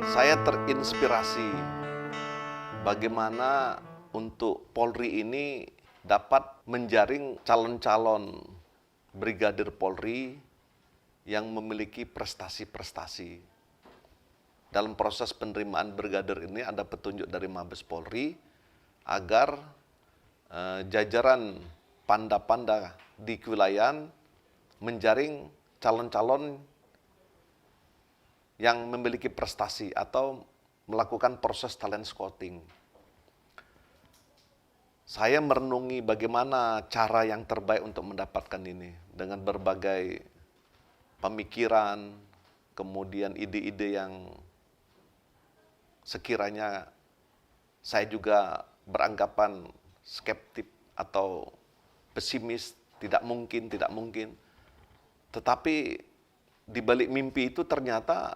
Saya terinspirasi bagaimana untuk Polri ini dapat menjaring calon-calon Brigadir Polri yang memiliki prestasi-prestasi. Dalam proses penerimaan Brigadir ini ada petunjuk dari Mabes Polri agar jajaran panda-panda di kewilayahan menjaring calon-calon yang memiliki prestasi atau melakukan proses talent scouting. Saya merenungi bagaimana cara yang terbaik untuk mendapatkan ini dengan berbagai pemikiran, kemudian ide-ide yang sekiranya saya juga beranggapan skeptik atau pesimis, tidak mungkin. Tetapi di balik mimpi itu ternyata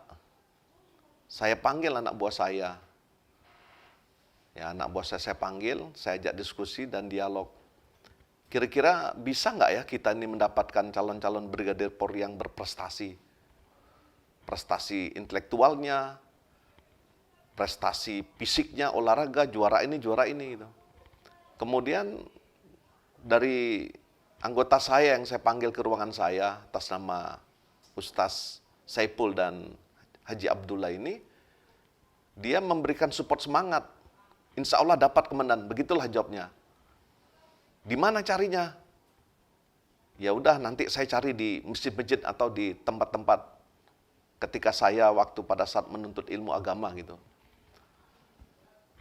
saya panggil anak buah saya. Ya, anak buah saya panggil, saya ajak diskusi dan dialog. Kira-kira bisa nggak ya kita ini mendapatkan calon-calon Brigadir Polri yang berprestasi? Prestasi intelektualnya, prestasi fisiknya, olahraga, juara ini gitu. Kemudian dari anggota saya yang saya panggil ke ruangan saya atas nama Ustaz Saipul dan Haji Abdullah ini, dia memberikan support semangat. Insya Allah dapat komandan, begitulah jawabnya. Di mana carinya? Ya udah nanti saya cari di masjid-masjid atau di tempat-tempat ketika saya waktu pada saat menuntut ilmu agama gitu.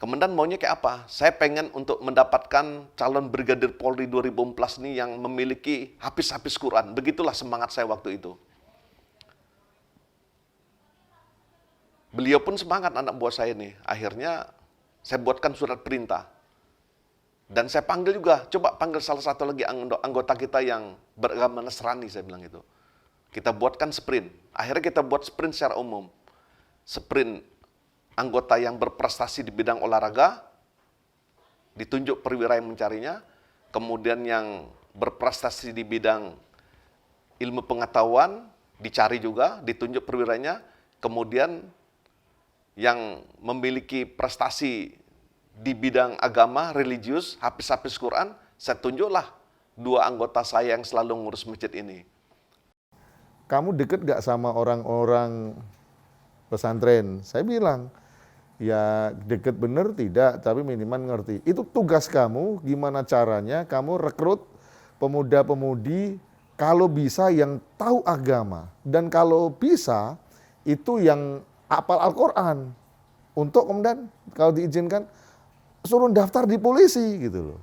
Komandan maunya kayak apa? Saya pengen untuk mendapatkan calon Brigadir Polri 2014 ini yang memiliki hafiz-hafiz Quran. Begitulah semangat saya waktu itu. Beliau pun semangat anak buah saya nih. Akhirnya saya buatkan surat perintah. Dan saya panggil juga, coba panggil salah satu lagi anggota kita yang beragama Nasrani, saya bilang itu. Kita buatkan sprint. Akhirnya kita buat sprint secara umum. Sprint anggota yang berprestasi di bidang olahraga, ditunjuk perwira yang mencarinya. Kemudian yang berprestasi di bidang ilmu pengetahuan, dicari juga, ditunjuk perwiranya. Kemudian yang memiliki prestasi di bidang agama, religius, hafiz-hafiz Quran, saya tunjuklah 2 anggota saya yang selalu ngurus masjid ini. Kamu deket gak sama orang-orang pesantren? Saya bilang, ya deket bener tidak, tapi minimal ngerti. Itu tugas kamu, gimana caranya kamu rekrut pemuda-pemudi kalau bisa yang tahu agama. Dan kalau bisa, itu yang hafal Al-Quran. Untuk kemudian kalau diizinkan suruh daftar di polisi gitu loh.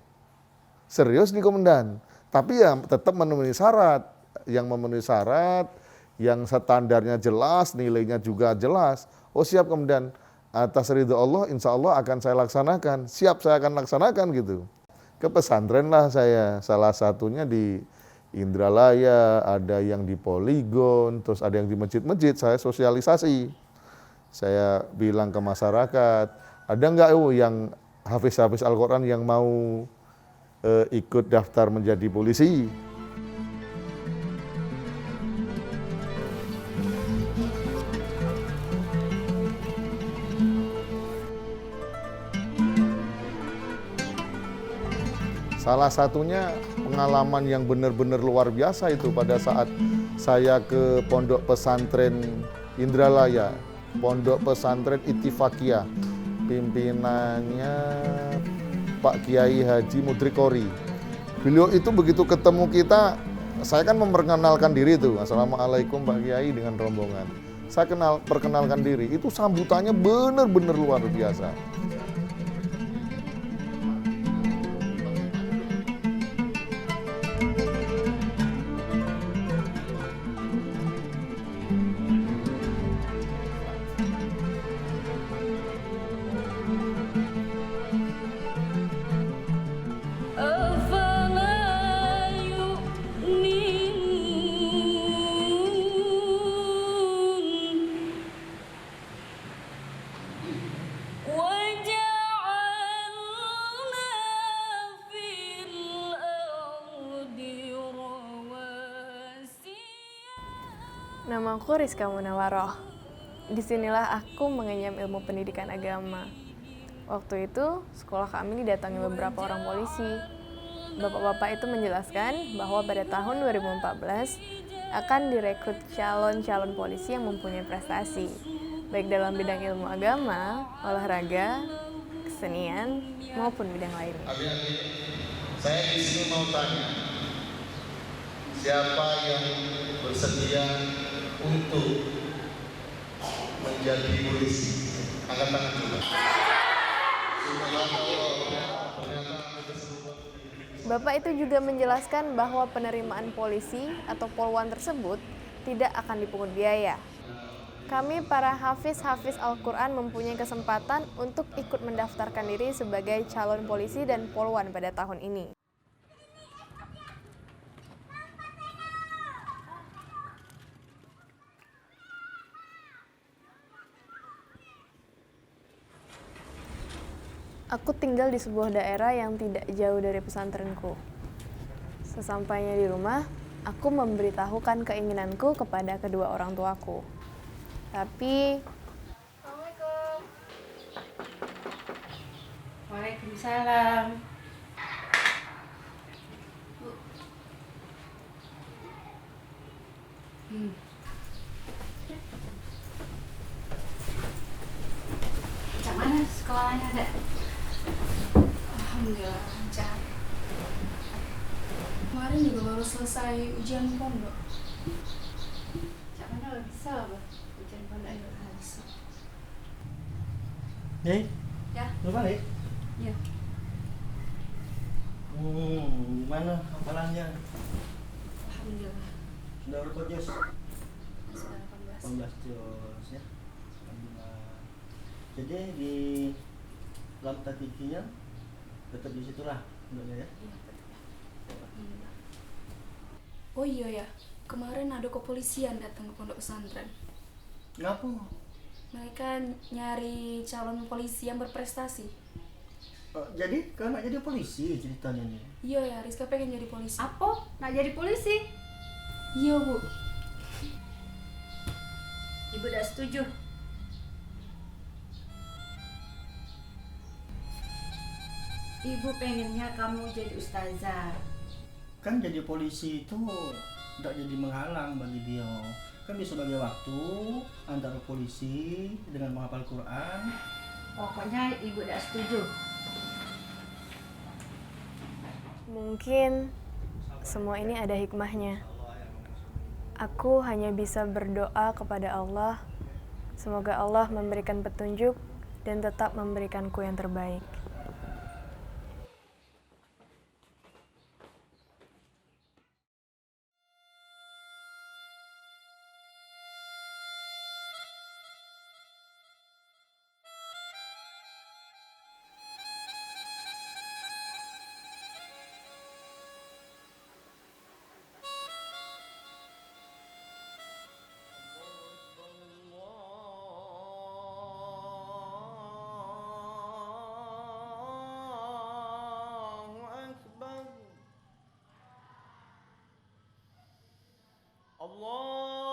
Serius nih komandan. Tapi ya tetap memenuhi syarat. Yang memenuhi syarat, yang standarnya jelas, nilainya juga jelas. Oh siap komandan, atas ridho Allah insya Allah akan saya laksanakan. Siap saya akan laksanakan gitu. Ke pesantren lah saya, salah satunya di Indralaya, ada yang di Poligon, terus ada yang di masjid-masjid, saya sosialisasi. Saya bilang ke masyarakat, ada nggak yang hafiz-hafiz Al-Quran yang mau ikut daftar menjadi polisi? Salah satunya pengalaman yang benar-benar luar biasa itu pada saat saya ke pondok pesantren Indralaya, pondok pesantren Ittifaqiyah, pimpinannya Pak Kiai Haji Mudrikori. Beliau itu begitu ketemu kita, saya kan memperkenalkan diri itu, Assalamualaikum Pak Kiai dengan rombongan. Saya perkenalkan diri, itu sambutannya benar-benar luar biasa. Namaku Rizka Munawaroh. disinilah aku mengenyam ilmu pendidikan agama. Waktu itu, sekolah kami didatangi beberapa orang polisi. Bapak-bapak itu menjelaskan bahwa pada tahun 2014 akan direkrut calon-calon polisi yang mempunyai prestasi, baik dalam bidang ilmu agama, olahraga, kesenian, maupun bidang lainnya. Adik-adik, saya di sini mau tanya, siapa yang bersedia untuk menjadi polisi? Angkat tangan dulu. Bapak itu juga menjelaskan bahwa penerimaan polisi atau polwan tersebut tidak akan dipungut biaya. Kami para hafiz-hafiz Al-Quran mempunyai kesempatan untuk ikut mendaftarkan diri sebagai calon polisi dan polwan pada tahun ini. Aku tinggal di sebuah daerah yang tidak jauh dari pesantrenku. Sesampainya di rumah, aku memberitahukan keinginanku kepada kedua orang tuaku. Tapi Assalamualaikum. Waalaikumsalam. Bu. Macam mana sekolahnya, Dek? Alhamdulillah lancar. Kemarin juga baru selesai ujian pondok. Macam mana bisa, Bu? Ujian pondok itu bisa. Hei, Ya, lu balik? ya. Gimana hafalannya? Alhamdulillah. Sudah berapa juz? Sudah 18. 18 juz ya. Alhamdulillah. Jadi di dalam tatikinya tetap di situlah ya. Iya, betul. Alhamdulillah. Oh iya ya, kemarin ada kepolisian datang ke pondok pesantren. Ngapa? Mereka nyari calon polisi yang berprestasi. Jadi kau nak jadi polisi ceritanya nih. Iya ya, Rizka pengen jadi polisi. Apa? Nak jadi polisi? Iya, Bu. Ibu tidak setuju. Ibu pengennya kamu jadi ustazah. Kan jadi polisi itu tidak jadi menghalang bagi dia. Kan bisa bagi waktu antara polisi dengan menghafal Quran. Pokoknya ibu tidak setuju. mungkin semua ini ada hikmahnya. Aku hanya bisa berdoa kepada Allah. Semoga Allah memberikan petunjuk dan tetap memberikanku yang terbaik.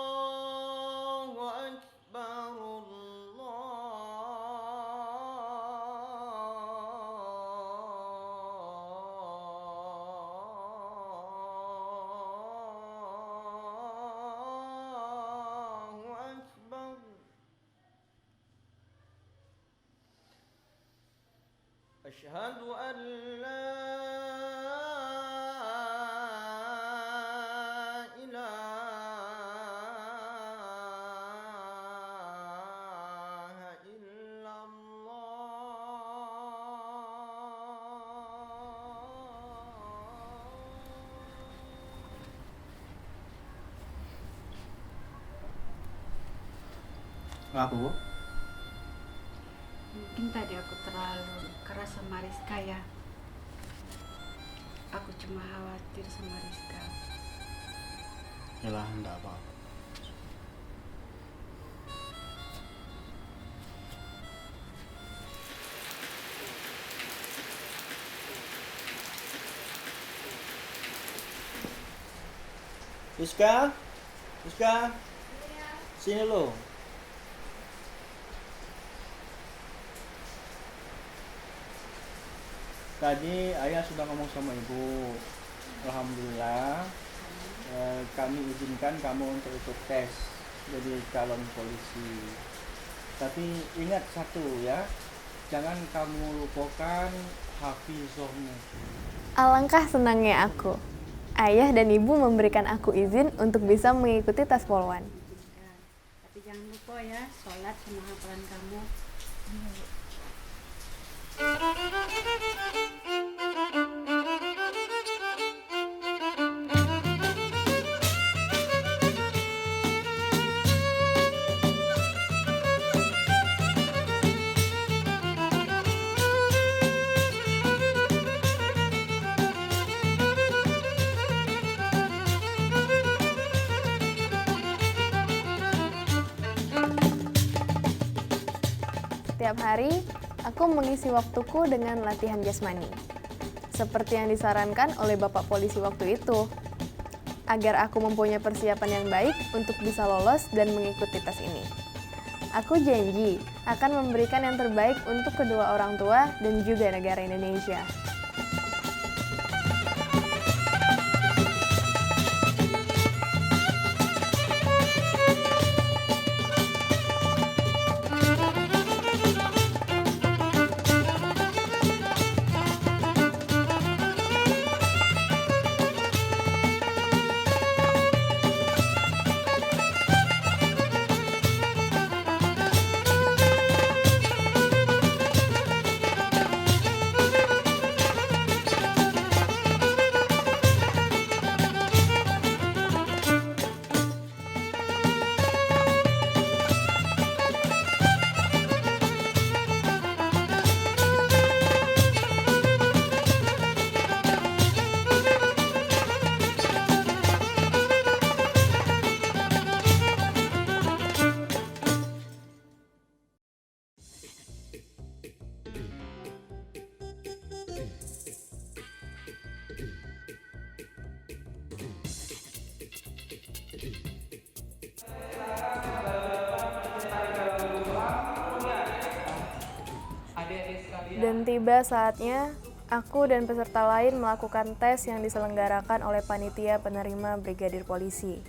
Allahu Akbar, Allahu Akbar. Asyhadu an la ilaha illallah. Apa, Bu? Mungkin tadi aku terlalu keras sama Rizka ya. Aku cuma khawatir sama Rizka. Yalah, enggak apa-apa. Rizka? Rizka? Sini lo. Tadi ayah sudah ngomong sama ibu. Alhamdulillah, kami izinkan kamu untuk ikut tes jadi calon polisi. Tapi ingat satu ya, jangan kamu lupakan hafizahmu. Alangkah senangnya aku. Ayah dan ibu memberikan aku izin untuk bisa mengikuti tes polwan. Tapi jangan lupa ya, sholat sama hafalan kamu. Setiap hari, aku mengisi waktuku dengan latihan jasmani. Seperti yang disarankan oleh Bapak Polisi waktu itu, agar aku mempunyai persiapan yang baik untuk bisa lolos dan mengikuti tes ini. Aku janji akan memberikan yang terbaik untuk kedua orang tua dan juga negara Indonesia. Dan tiba saatnya, aku dan peserta lain melakukan tes yang diselenggarakan oleh panitia penerima brigadir polisi.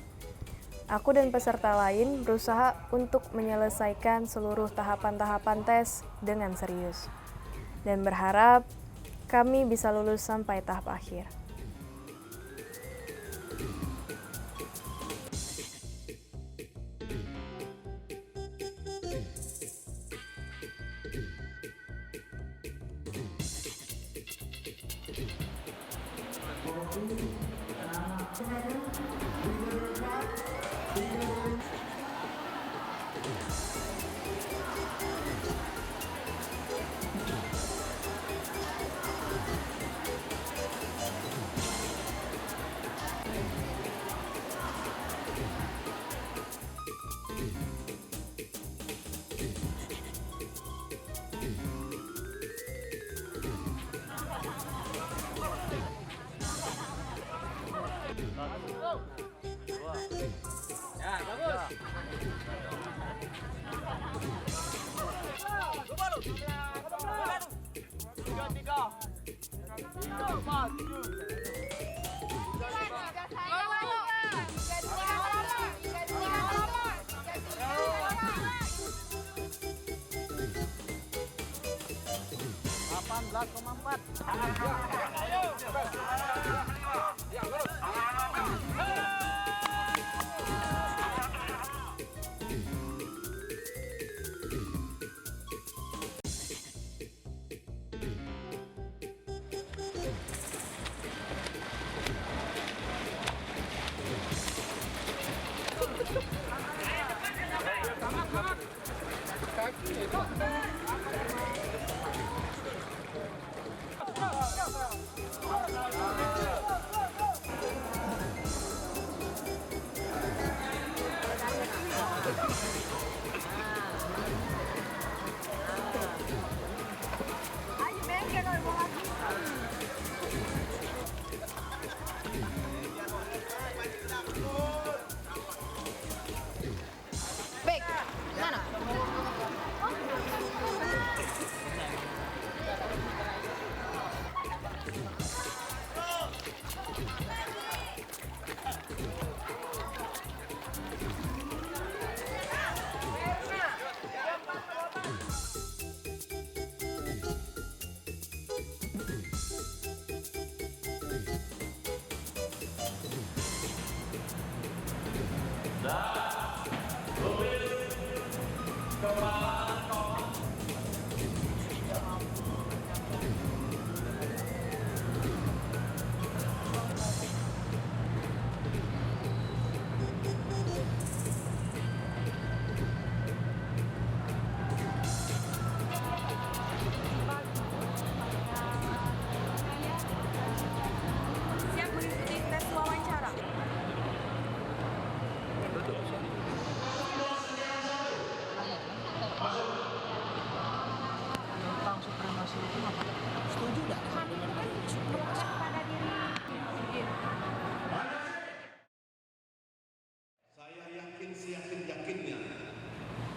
Aku dan peserta lain berusaha untuk menyelesaikan seluruh tahapan-tahapan tes dengan serius. Dan berharap kami bisa lulus sampai tahap akhir.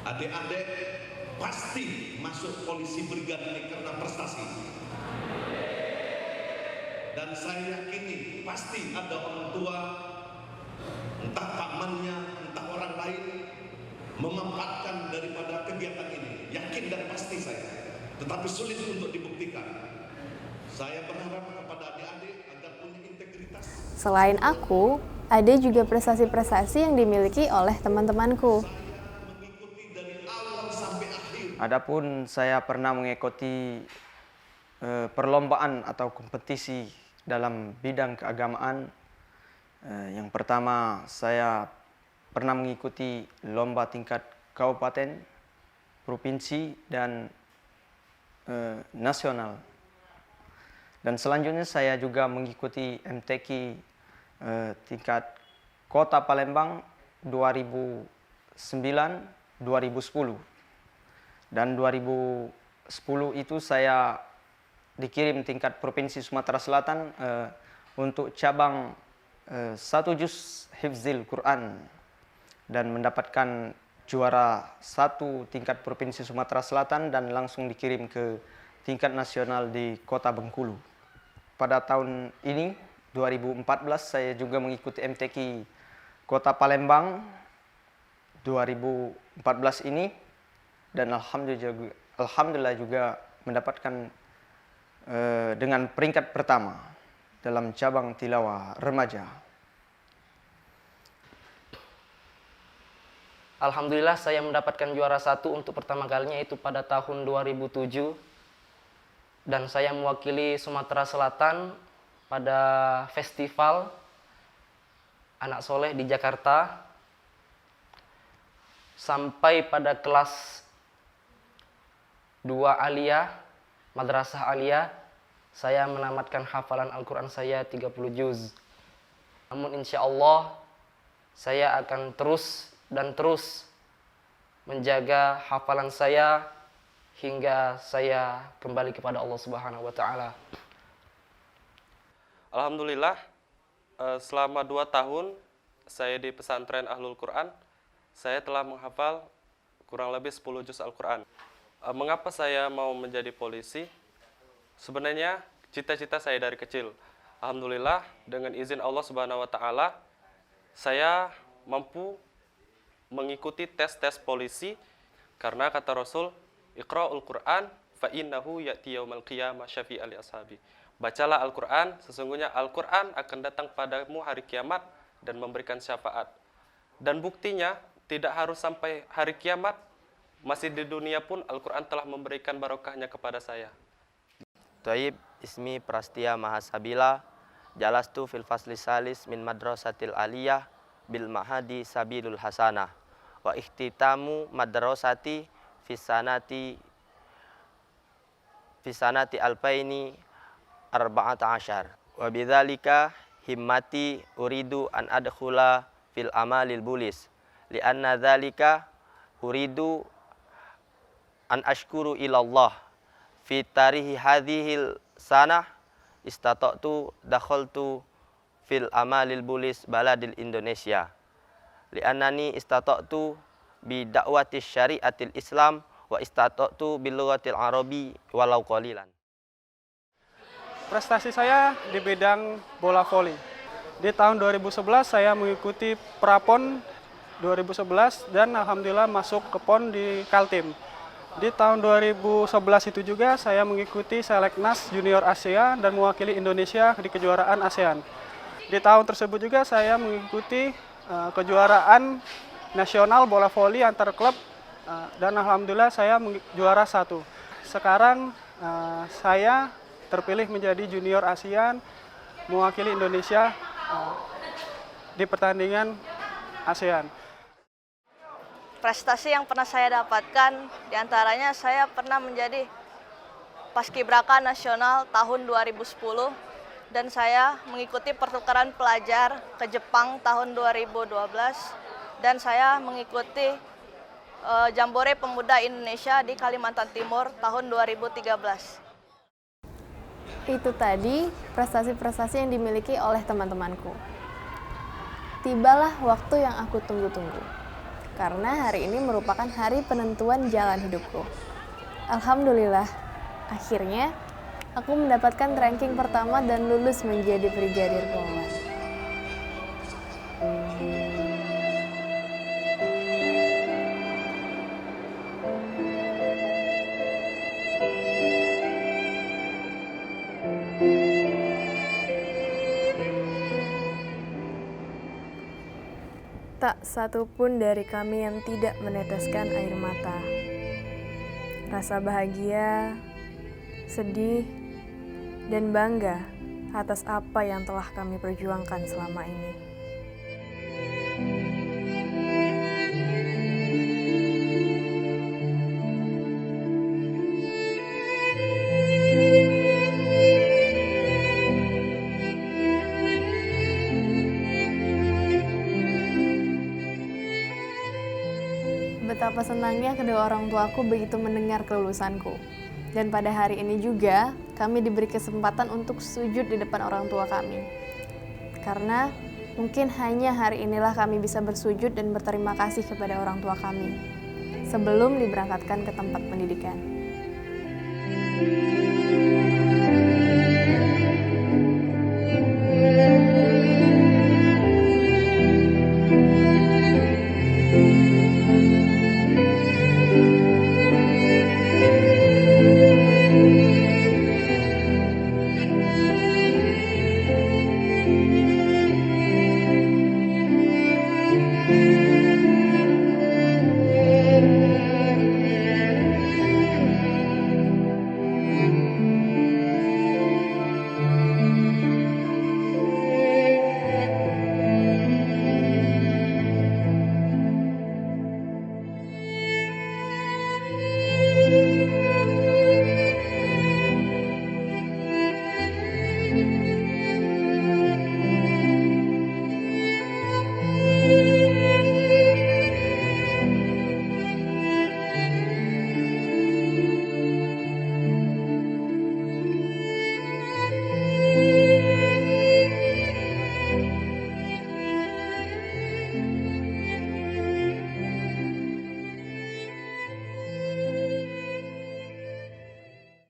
Adik-adik pasti masuk polisi brigade ini karena prestasi. Dan saya yakini pasti ada orang tua, entah pamannya, entah orang lain, memanfaatkan daripada kegiatan ini. Yakin dan pasti saya, tetapi sulit untuk dibuktikan. Saya berharap kepada adik-adik agar punya integritas. Selain aku, ada juga prestasi-prestasi yang dimiliki oleh teman-temanku. Adapun saya pernah mengikuti perlombaan atau kompetisi dalam bidang keagamaan. Yang pertama, saya pernah mengikuti lomba tingkat kabupaten, provinsi, dan nasional. Dan selanjutnya saya juga mengikuti MTQ tingkat Kota Palembang 2009-2010. Dan 2010 itu saya dikirim tingkat Provinsi Sumatera Selatan untuk cabang 1 juz hifzil Quran dan mendapatkan juara 1 tingkat Provinsi Sumatera Selatan dan langsung dikirim ke tingkat nasional di Kota Bengkulu. Pada tahun ini 2014 saya juga mengikuti MTQ Kota Palembang 2014 ini dan alhamdulillah juga mendapatkan dengan peringkat pertama dalam cabang tilawah remaja. Alhamdulillah saya mendapatkan juara 1 untuk pertama kalinya itu pada tahun 2007 dan saya mewakili Sumatera Selatan pada festival Anak Soleh di Jakarta sampai pada kelas 2 aliyah, madrasah aliyah, saya menamatkan hafalan Al-Quran saya 30 juz. Namun insya Allah saya akan terus menjaga hafalan saya hingga saya kembali kepada Allah Subhanahu wa Ta'ala. Alhamdulillah, selama 2 tahun saya di pesantren Ahlul Quran, saya telah menghafal kurang lebih 10 juz Al-Quran. Mengapa saya mau menjadi polisi? Sebenarnya cita-cita saya dari kecil. Alhamdulillah dengan izin Allah Subhanahu wa Ta'ala, saya mampu mengikuti tes-tes polisi karena kata Rasul, Iqra'ul Quran fa innahu ya'ti yaumal qiyamah syafi'an li ashabi. Bacalah Al-Quran, sesungguhnya Al-Quran akan datang padamu hari kiamat dan memberikan syafaat. Dan buktinya tidak harus sampai hari kiamat, masih di dunia pun Al-Quran telah memberikan barokahnya kepada saya. Taib, ismi Prastia Mahasabila, jalastu fil fasli salis min madrasatil aliyah bil mahadi sabilul hasanah wa ikhtitamu madrasati fisanati alpaini arba'ata asyar wa bidzalika himmati uridu an adkhula fil amalil bulis lianna dzalika uridu an ashkuru ilallah fi tarihi hadhil sanah istata'tu dakhaltu fil amalil bulis baladil Indonesia li'annani istata'tu bi da'wati syariatil Islam wa istata'tu bil lughatil arabi walau qalilan. Prestasi saya di bidang bola voli. Di tahun 2011 saya mengikuti Prapon 2011 dan alhamdulillah masuk ke PON di Kaltim. Di tahun 2011 itu juga saya mengikuti Seleknas Junior Asia dan mewakili Indonesia di kejuaraan ASEAN. Di tahun tersebut juga saya mengikuti kejuaraan nasional bola voli antar klub dan alhamdulillah saya juara 1. Sekarang saya terpilih menjadi Junior ASEAN mewakili Indonesia di pertandingan ASEAN. Prestasi yang pernah saya dapatkan, diantaranya saya pernah menjadi Paskibraka Nasional tahun 2010 dan saya mengikuti pertukaran pelajar ke Jepang tahun 2012 dan saya mengikuti Jambore Pemuda Indonesia di Kalimantan Timur tahun 2013. Itu tadi prestasi-prestasi yang dimiliki oleh teman-temanku. Tibalah waktu yang aku tunggu-tunggu. karena hari ini merupakan hari penentuan jalan hidupku. Alhamdulillah, akhirnya aku mendapatkan ranking pertama dan lulus menjadi Brigadir Polwan. Tak satu pun dari kami yang tidak meneteskan air mata. Rasa bahagia, sedih, dan bangga atas apa yang telah kami perjuangkan selama ini. Betapa senangnya kedua orang tuaku begitu mendengar kelulusanku. Dan pada hari ini juga, kami diberi kesempatan untuk sujud di depan orang tua kami. Karena mungkin hanya hari inilah kami bisa bersujud dan berterima kasih kepada orang tua kami sebelum diberangkatkan ke tempat pendidikan.